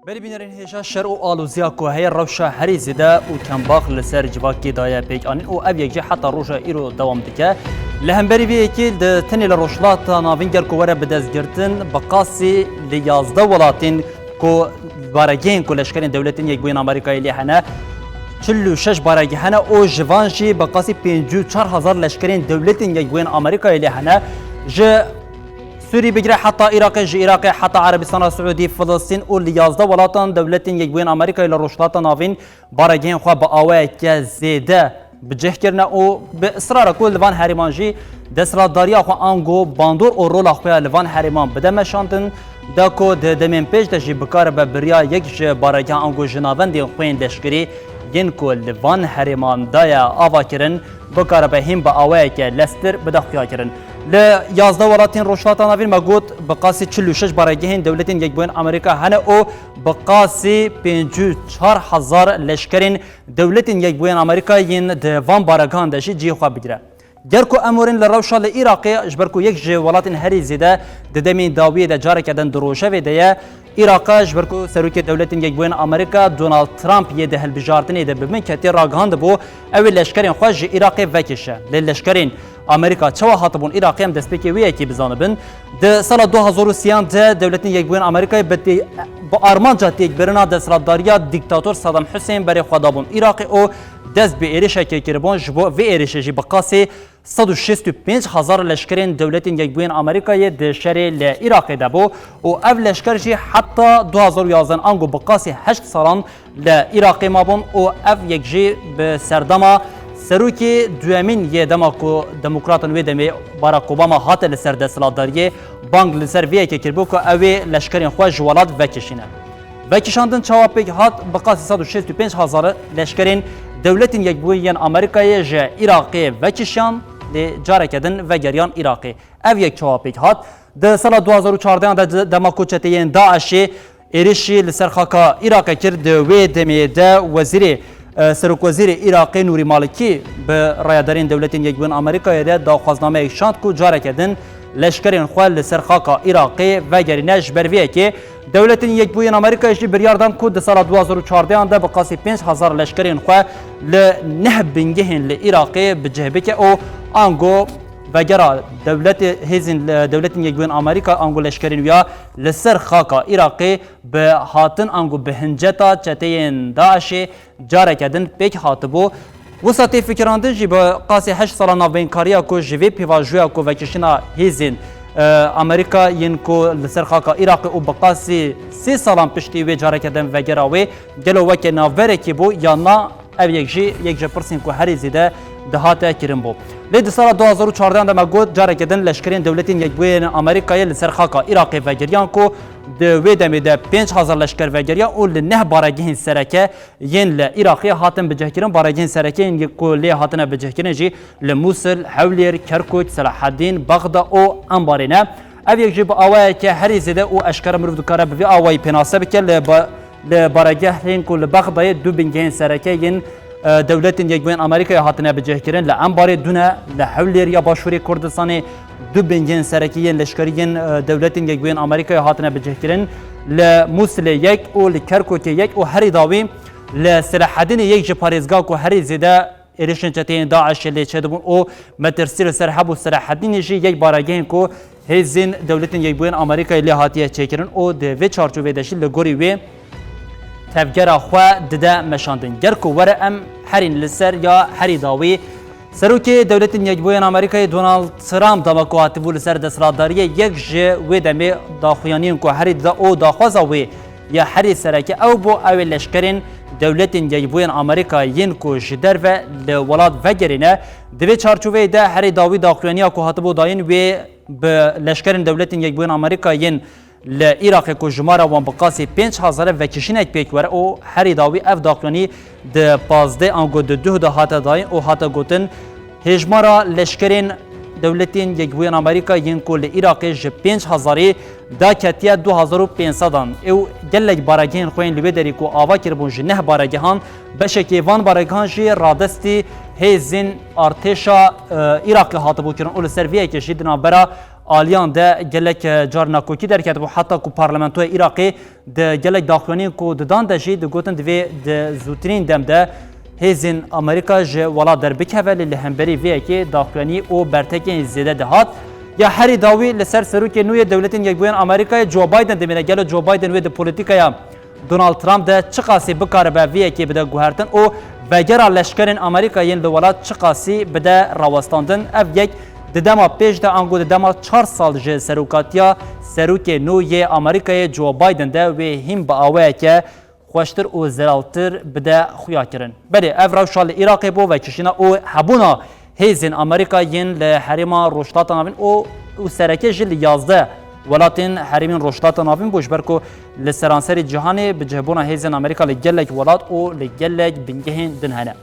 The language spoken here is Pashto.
بری بینرین هیچا شر و آلوزیا که هی روشا هری زده و کم باخ لسر جواکی دایا پیک آنین و اوی یکی حتی روشا ایرو دوام دکه لهم بری بی اکی ده تنی لروشلات ناوینگر که وره بدزگرتن بقاسی لیازده ولاتین که بارگین که لشکرین دولتین یک بوین امریکایی لیحنه 46 بارگی هنه او جوانشی بقاسی 54,000 لشکرین دولتین یک بوین امریکایی لیحنه جه سوری بگیره حتی عراق حتی عربستان سعودی فلسطین و لیازده ولاتان دولتین یک بوین امریکای لروشلات ناوین بارگین خواه با آوه که زیده بجه کرنه و به اصرار کل لوان هریمانجی دستراداریا خواه آنگو باندور و رول خواه لوان هریمان بده مشاندن دا که دمین پیش داشی بکار به بریا یک بارگین آنگو جناوندی خوین لشکری ین که لوان هریمان دایا آوا کرن بکار به هم با آوه که لستر بده خواه کرن ل 11 ولاتین روشلاتا ناوین مگوت بقاسی 46 بارگیهن دولتین یک بوین امریکا هنه او بقاسی 54,000 لشکرین دولتین یک بوین امریکا ین دوان بارگان داشی جی خواه بگیره گرکو امورین لروشا لعراقی اجبرکو یک جی ولاتین هری زیده ددمین داویه ده جاره کدن دروشه و ده عراق اجبرکو سروکی دولتین یک بوین امریکا دونالد ترامپ یه ده هلبجارتنی ده ببین کتی راگهاند بو اوی لشکرین خواه جی عراقی وکشه لشکرین امریکا چوا هاتبون عراقی هم دست پیکی ویه کی بزانبن ده سال 2003 ده دولتین یک بوین امریکای با آرمان جاتی یک برنا دستراداریا دیکتاتور صدام حسین برای خدابون عراقی او دست به ایرشه که کربون جبو و ایرشه جی بقاسی 165,000 لشکرین دولتین یک بوین امریکای ده شری لعراقی ده بو و او لشکر جی حتی 2011 انگو بقاسی 8 سالان لعراقی ما بون و او یک جی به سردما سروکی دوامین یه دماکو دموکراتن و دمی باراک اوباما هات لسر دستلاداریه بانگ لسر ویه که کربو که اوی لشکرین خواه جوالات وکشینه وکشاندن چواپیک هات بقاسی 165,000 لشکرین دولتین یک بوین امریکای جه عراقی وکشان جاره کدن و گریان عراقی او یک چواپیک هات ده سال 2014 ده دماکو چتین داعشی ایریشی لسر خاکا عراقی کرد و دمی ده وزیری سرک وزیر عراقی نوری مالکی به رایدارین دولتین یک بوین امریکای ده داخوازنامه شاند کو جاره کدن لشکرین خواه لسر خاکا عراقی و گرینش برویه که دولتین یک بوین امریکایشی بریاردان کو ده سال 2014 ده بقاسی 5,000 لشکرین خواه لنه بنگهن لعراقی بجهبه که او آنگو وگرا دولتین یک بوین امریکا آنگو لشکرین ویا لسر خاکا عراقی به هاتن آنگو به هنجتا چتین داعشی جاره کدن پیک هاتبو وسطی فکراندن جی با قاسی 8 سال نوین کاریا کو جوی پیواژویا کو وکشنا هیزین امریکا ین کو لسر خاکا عراق او بقاسی 3 سال پشتی و جاره کدن وگرا و گلو وک ناوره کی بو یا نا او یک جی پرسین کو هری زیده دهات کریم بو لید سال 2014 ده مگود جاره کدن لشکرین دولتین یک بوین امریکای لسر خاکا عراق وگریان کو ده ویدمی ده 5,000 لشکر وگریان او لنه بارگین سرکه ین لعراقی هاتن بجهکرین بارگین سرکه ین کو لی هاتن بجهکرین جی لموصل حولیر کرکوک صلاح الدین بغداد او انبارینه او یک جی با آوای که هری زیده او اشکر مرو دکاره به آوای پناسب که لبارگین کو لبغداد دو بنگین سرکه ین دولتین یک بوین امریکای هاتنه بجهکرین لانبار دونه لحولیر یا باشوری کردستان دو بنگین سرکیین لشکریین دولتین یک بوین امریکای هاتنه بجهکرین لموصل یک او لکرکوک یک او هری داوی لصلاح الدین یک جی پاریزگاه کو هری زیده ایریشن چتین داعش لی چدبون او مترسیل سرحب و صلاح الدین جی یک بارگین کو هیزین دولتین یک بوین امریکای لی هاتیه چکرین او د و چارچوبه دشی لگوری و تفجر خواه دده مشاندن گرکو وره ام هرین لسر یا هری داوی سروکی دولتین یک بوین امریکای دونالد ترامپ دماکو هاتبو لسر دستراداریه یک جه و دمی داخویانین که هری دا او داخوازا وی یا هری سرکی او بو او لشکرین دولتین یک بوین امریکای ین کو جدر و لولاد وگرینه دوی چارچوبه ده هری داوی داخویانیا که هاتبو داین و به لشکرین دولتین یک بوین امریکای ین لعراق کو جماره وان بقاسی 5,000 وکشینک پیک ور او هری داوی اف داخلانی د 15 انگو د 2 هات داین او هات گوتن هجمارا لشکرین دولتین یک بوین امریکا ین کو لعراق ج 5,000 دا کتیا 2,500 او گلک بارگین خوین لوی دری کو آوا کربون جنه بارگهان بشکی وان بارگهان جی رادستی هیزین ارتشا عراق هاتبو کرن اول سرویه کشیدنا برا آلیان ده گلک جار ناکوکی درکت بو حتی کو پارلمانتوی عراقی ده گلک داخلانی کو ددان ده جی ده گوتن دوی ده زوترین دم ده هیزن امریکا ج ولا در بکول لهمبری وی که داخلانی او برتکین زیاده دهات یا هری داوی لسر سروک نوی دولتین یک بوین امریکا جو بایدن دمینه گل جو بایدن وی ده پولیتیکایا دونالد ترامپ ده چقاسی بکاره به وی که بده گوهرتن او بگرا لشکرین امریکا ین لولات چقاسی بده راوستاندن اف یک ددما پیش ده انگو ددما 4 سال ج سروکاتیا سروک نوی امریکا جو بایدن ده و هم با اوه که خوشتر او زرالتر بده خویا کرن بله افراو شال عراق بو و چشینا او حبونا هیزن امریکا ین لحریما روشتات نابین او سرکه جل 11 ولاتین حریمین روشتات نابین بوش برکو لسرانسری جهانی بجهبونا هیزن امریکا لگلک ولات او لگلک بنگهین دنهنه